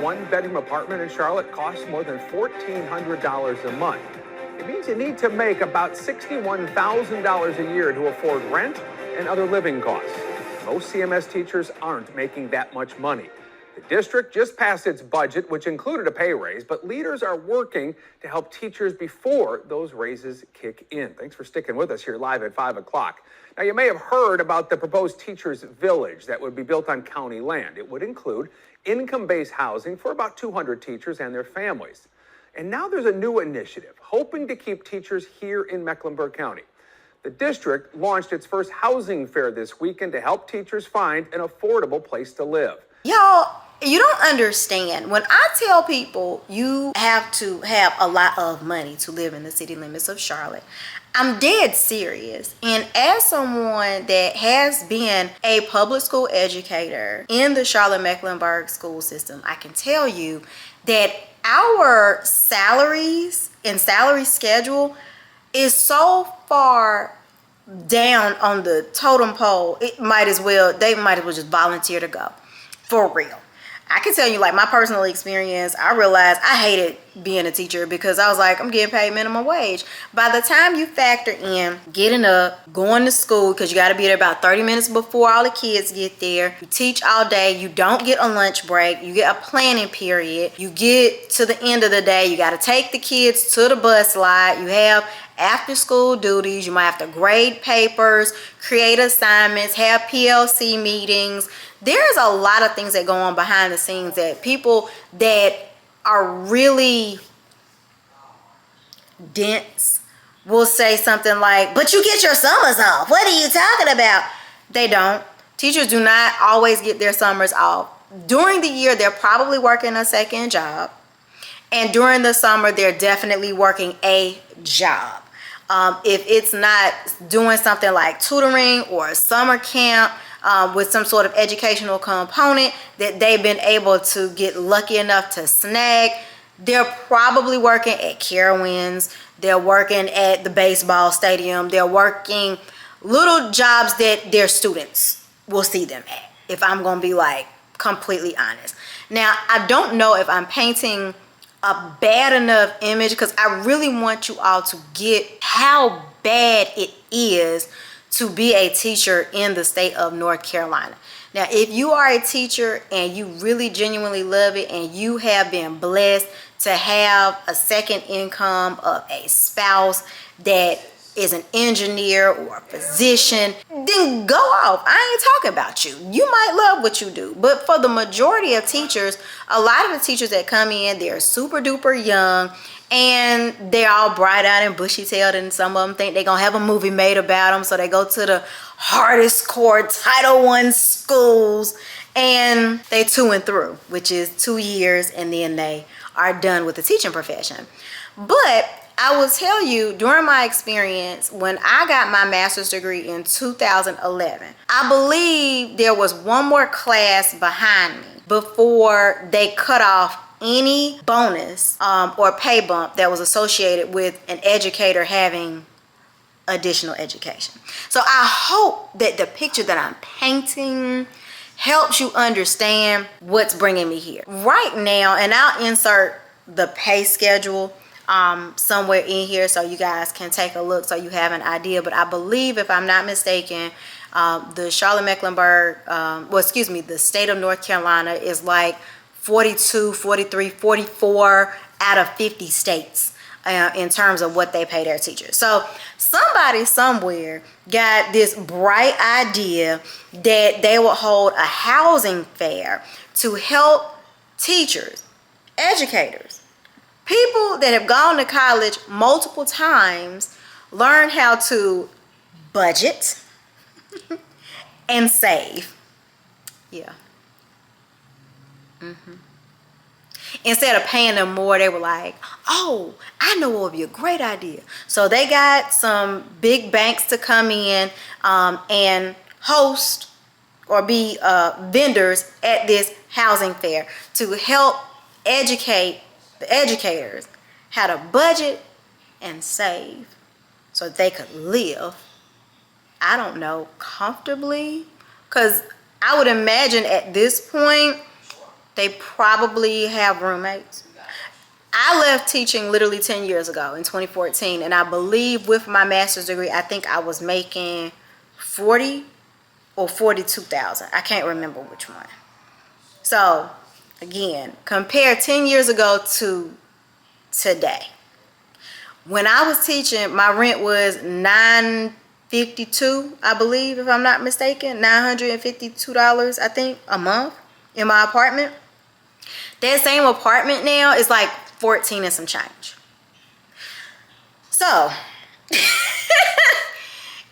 One-bedroom apartment in Charlotte costs more than $1,400 a month. It means you need to make about $61,000 a year to afford rent and other living costs. Most CMS teachers aren't making that much money. The district just passed its budget, which included a pay raise, but leaders are working to help teachers before those raises kick in. Thanks for sticking with us here live at 5 o'clock. Now, you may have heard about the proposed teachers' village that would be built on county land. It would include income-based housing for about 200 teachers and their families. And now there's a new initiative hoping to keep teachers here in Mecklenburg County. The district launched its first housing fair this weekend to help teachers find an affordable place to live. Y'all, you don't understand. When I tell people you have to have a lot of money to live in the city limits of Charlotte, I'm dead serious. And as someone that has been a public school educator in the Charlotte-Mecklenburg school system, I can tell you that our salaries and salary schedule is so far down on the totem pole, they might as well just volunteer to go. For real. I can tell you, like, my personal experience, I realized I hated being a teacher because I was like, I'm getting paid minimum wage. By the time you factor in getting up, going to school, because you got to be there about 30 minutes before all the kids get there. You teach all day. You don't get a lunch break. You get a planning period. You get to the end of the day. You got to take the kids to the bus lot. You have after school duties. You might have to grade papers, create assignments, have PLC meetings. There's a lot of things that go on behind the scenes that people that are really dense will say something like, but you get your summers off. What are you talking about? They don't. Teachers do not always get their summers off. During the year, they're probably working a second job. And during the summer, they're definitely working a job. If it's not doing something like tutoring or a summer camp, with some sort of educational component that they've been able to get lucky enough to snag, they're probably working at Carowinds, they're working at the baseball stadium, they're working little jobs that their students will see them at, if I'm gonna be like completely honest. Now, I don't know if I'm painting a bad enough image, because I really want you all to get how bad it is to be a teacher in the state of North Carolina. Now, if you are a teacher and you really genuinely love it and you have been blessed to have a second income of a spouse that is an engineer or a physician, then go off. I ain't talking about you. You might love what you do. But for the majority of teachers, a lot of the teachers that come in, they're super duper young, and they're all bright-eyed and bushy-tailed, and some of them think they're gonna have a movie made about them, so they go to the hardest core Title I schools, and they 2 and through, which is 2 years, and then they are done with the teaching profession. But I will tell you, during my experience, when I got my master's degree in 2011, I believe there was one more class behind me before they cut off any bonus or pay bump that was associated with an educator having additional education. So I hope that the picture that I'm painting helps you understand what's bringing me here right now. And I'll insert the pay schedule somewhere in here so you guys can take a look, so you have an idea. But I believe, if I'm not mistaken, the Charlotte-Mecklenburg, the state of North Carolina is like 42, 43, 44 out of 50 states in terms of what they pay their teachers. So somebody somewhere got this bright idea that they will hold a housing fair to help teachers, educators, people that have gone to college multiple times learn how to budget and save. Yeah. Instead of paying them more, they were like, oh, I know what would be a great idea. So they got some big banks to come in and host or be vendors at this housing fair to help educate the educators how to budget and save so that they could live, I don't know, comfortably. Because I would imagine at this point, They probably have roommates. I left teaching literally 10 years ago in 2014, and I believe with my master's degree, I think I was making 40 or 42,000. I can't remember which one. So again, compare 10 years ago to today. When I was teaching, my rent was $952, I believe, if I'm not mistaken, $952, I think, a month in my apartment. That same apartment now is like 14 and some change. So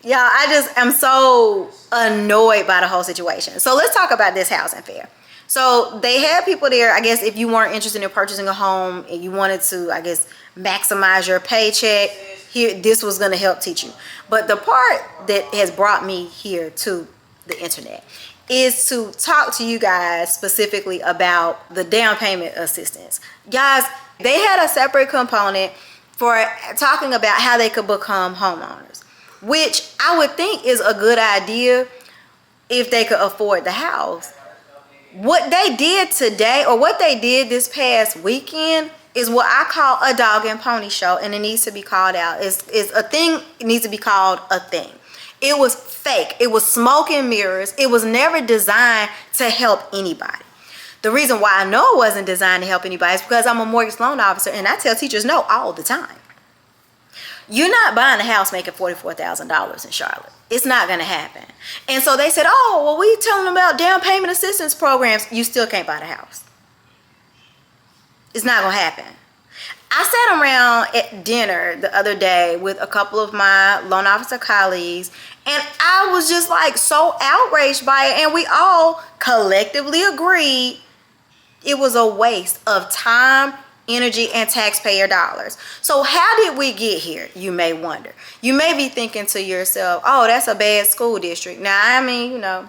y'all, I'm so annoyed by the whole situation. So let's talk about this housing fair. So they had people there, I guess, if you weren't interested in purchasing a home and you wanted to, I guess, maximize your paycheck, here, this was going to help teach you. But the part that has brought me here to the internet is to talk to you guys specifically about the down payment assistance. Guys, they had a separate component for talking about how they could become homeowners, which I would think is a good idea if they could afford the house. What they did today, or what they did this past weekend, is what I call a dog and pony show, and it needs to be called out. It's a thing, it needs to be called a thing. It was fake. It was smoke and mirrors. It was never designed to help anybody. The reason why I know it wasn't designed to help anybody is because I'm a mortgage loan officer, and I tell teachers no all the time. You're not buying a house making $44,000 in Charlotte. It's not going to happen. And so they said, oh, well, we telling them about down payment assistance programs. You still can't buy the house. It's not going to happen. I sat around at dinner the other day with a couple of my loan officer colleagues, and I was just like so outraged by it, and we all collectively agreed it was a waste of time, energy, and taxpayer dollars. So how did we get here, you may wonder. You may be thinking to yourself, oh, that's a bad school district. Now, I mean, you know,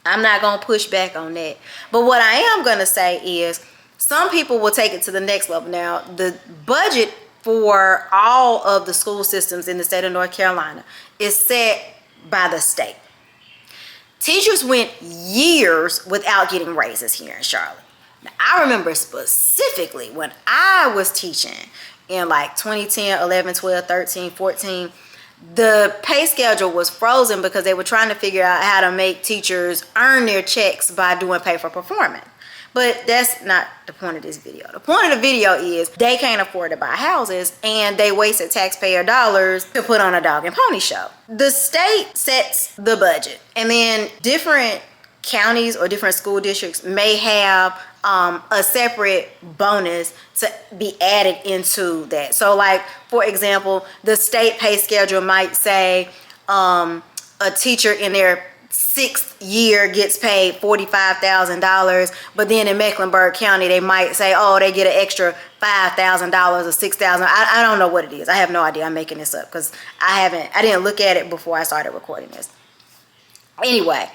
I'm not going to push back on that. But what I am going to say is some people will take it to the next level. Now, the budget for all of the school systems in the state of North Carolina is set by the state. Teachers went years without getting raises here in Charlotte. Now, I remember specifically when I was teaching in like 2010, 11, 12, 13, 14, the pay schedule was frozen because they were trying to figure out how to make teachers earn their checks by doing pay for performance. But that's not the point of this video. The point of the video is they can't afford to buy houses, and they wasted taxpayer dollars to put on a dog and pony show. The state sets the budget, and then different counties or different school districts may have a separate bonus to be added into that. So like, for example, the state pay schedule might say a teacher in their 6th year gets paid $45,000, but then in Mecklenburg County they might say, oh, they get an extra $5,000 or $6,000. I don't know what it is. I have no idea. I'm making this up because I didn't look at it before I started recording this. Anyway,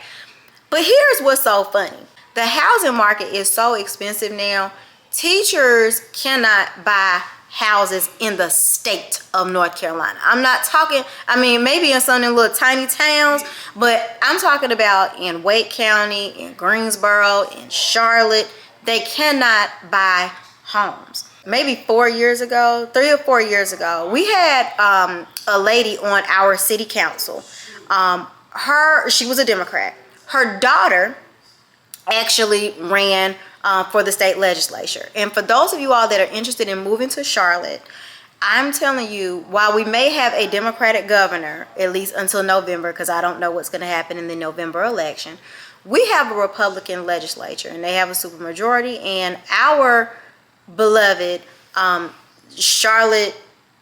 but here's what's so funny. The housing market is so expensive now. Teachers cannot buy houses in the state of North Carolina. I'm not talking, I mean, maybe in some of them little tiny towns, but I'm talking about in Wake County, in Greensboro, in Charlotte. They cannot buy homes. Maybe 4 years ago, 3 or 4 years ago, we had a lady on our city council. She was a Democrat. Her daughter actually ran for the state legislature. And for those of you all that are interested in moving to Charlotte, I'm telling you, while we may have a Democratic governor, at least until November, because I don't know what's going to happen in the November election, we have a Republican legislature, and they have a supermajority, and our beloved Charlotte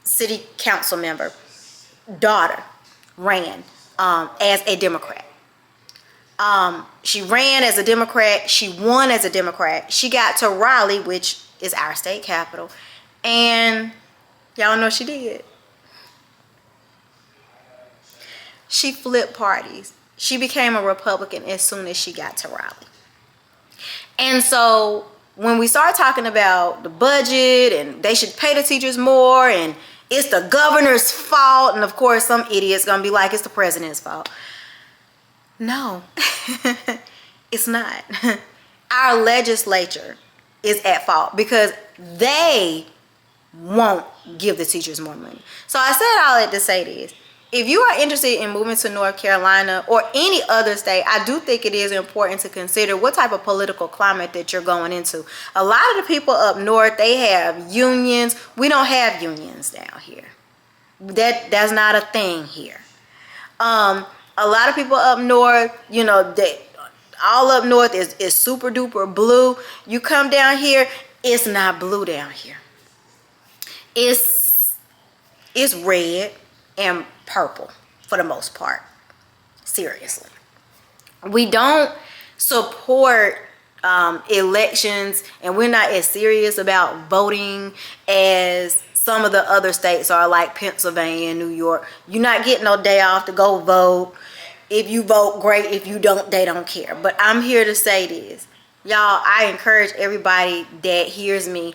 City Council member daughter ran as a Democrat. She ran as a Democrat. She won as a Democrat. She got to Raleigh, which is our state capital, and y'all know what she did. She flipped parties. She became a Republican as soon as she got to Raleigh. And so when we start talking about the budget and they should pay the teachers more and it's the governor's fault, and of course some idiot's gonna be like it's the president's fault. No, it's not. our legislature is at fault because they won't give the teachers more money. So I said all that to say this. If you are interested in moving to North Carolina or any other state, I do think it is important to consider what type of political climate that you're going into. A lot of the people up north, they have unions. We don't have unions down here. That's not a thing here. A lot of people up north, you know, all up north is super duper blue. You come down here, it's not blue down here. It's red and purple for the most part. Seriously. We don't support elections, and we're not as serious about voting as some of the other states are, like Pennsylvania and New York. You're not getting no day off to go vote. If you vote, great. If you don't, they don't care. But I'm here to say this. Y'all, I encourage everybody that hears me.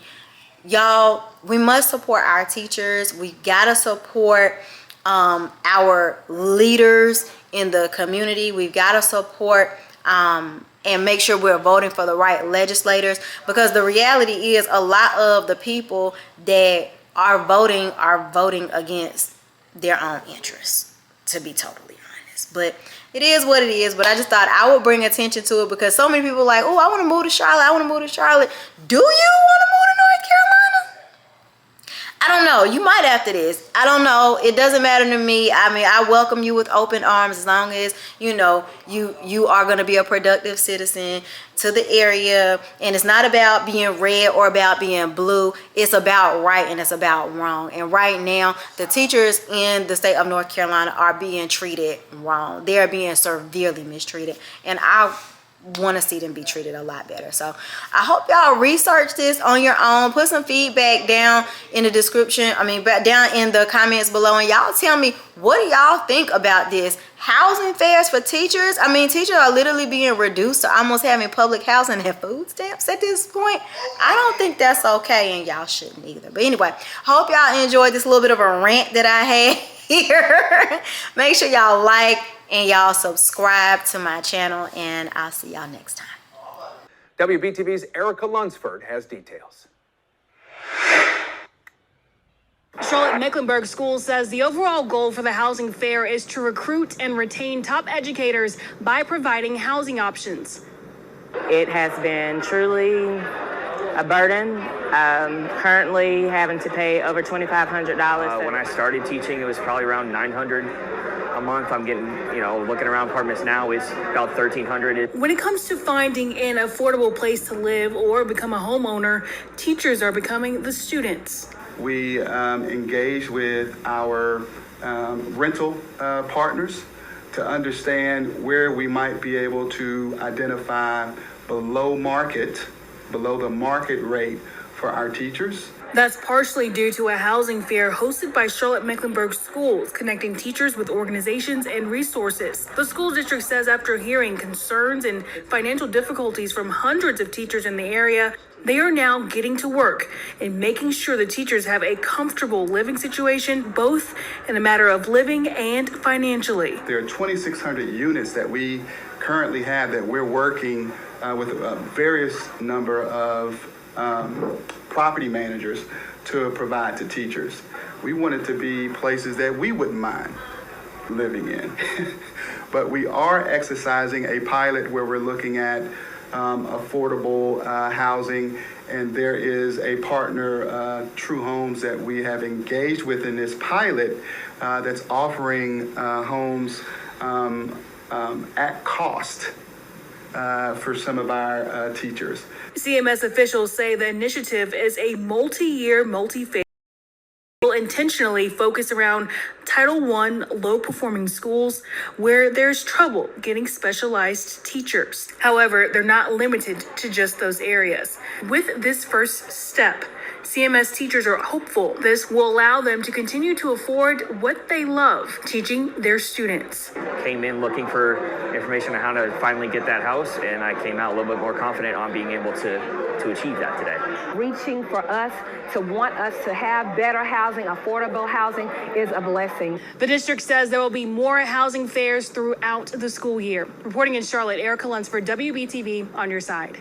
Y'all, we must support our teachers. We gotta support our leaders in the community. We've gotta support and make sure we're voting for the right legislators, because the reality is a lot of the people that are voting against their own interests, to be totally honest. But it is what it is. But I just thought I would bring attention to it because so many people are like, oh, I want to move to Charlotte. I want to move to Charlotte. Do you want to move to North Carolina? I don't know. You might after this. I don't know. It doesn't matter to me. I mean, I welcome you with open arms as long as, you know, you are going to be a productive citizen to the area. And it's not about being red or about being blue. It's about right and it's about wrong. And right now, the teachers in the state of North Carolina are being treated wrong. They are being severely mistreated. And I want to see them be treated a lot better. So I hope y'all research this on your own. Put some feedback down in the description. Down in the comments below, and y'all tell me, what do y'all think about this? Housing fares for teachers. I mean, teachers are literally being reduced to almost having public housing and food stamps at this point. I don't think that's okay, and y'all shouldn't either. But anyway, hope y'all enjoyed this little bit of a rant that I had here. Make sure y'all like and y'all subscribe to my channel, and I'll see y'all next time. WBTV's Erica Lunsford has details. Charlotte Mecklenburg Schools says the overall goal for the housing fair is to recruit and retain top educators by providing housing options. It has been truly a burden. Currently having to pay over $2,500. When I started teaching, it was probably around $900 a month. I'm getting, looking around apartments now, it's about $1,300. When it comes to finding an affordable place to live or become a homeowner, teachers are becoming the students. We engage with our rental partners to understand where we might be able to identify below the market rate for our teachers. That's partially due to a housing fair hosted by Charlotte Mecklenburg Schools, connecting teachers with organizations and resources. The school district says after hearing concerns and financial difficulties from hundreds of teachers in the area, they are now getting to work and making sure the teachers have a comfortable living situation, both in the matter of living and financially. There are 2,600 units that we currently have that we're working with a various number of property managers to provide to teachers. We want it to be places that we wouldn't mind living in. But we are exercising a pilot where we're looking at affordable housing, and there is a partner, True Homes, that we have engaged with in this pilot that's offering homes at cost for some of our teachers. CMS officials say the initiative is a multi-year, multi-phase, will intentionally focus around Title I low-performing schools where there's trouble getting specialized teachers. However, they're not limited to just those areas. With this first step, CMS teachers are hopeful this will allow them to continue to afford what they love, teaching their students. Came in looking for information on how to finally get that house, and I came out a little bit more confident on being able to achieve that today. Reaching for us to want us to have better housing, affordable housing, is a blessing. The district says there will be more housing fairs throughout the school year. Reporting in Charlotte, Erica Lunsford, WBTV, on your side.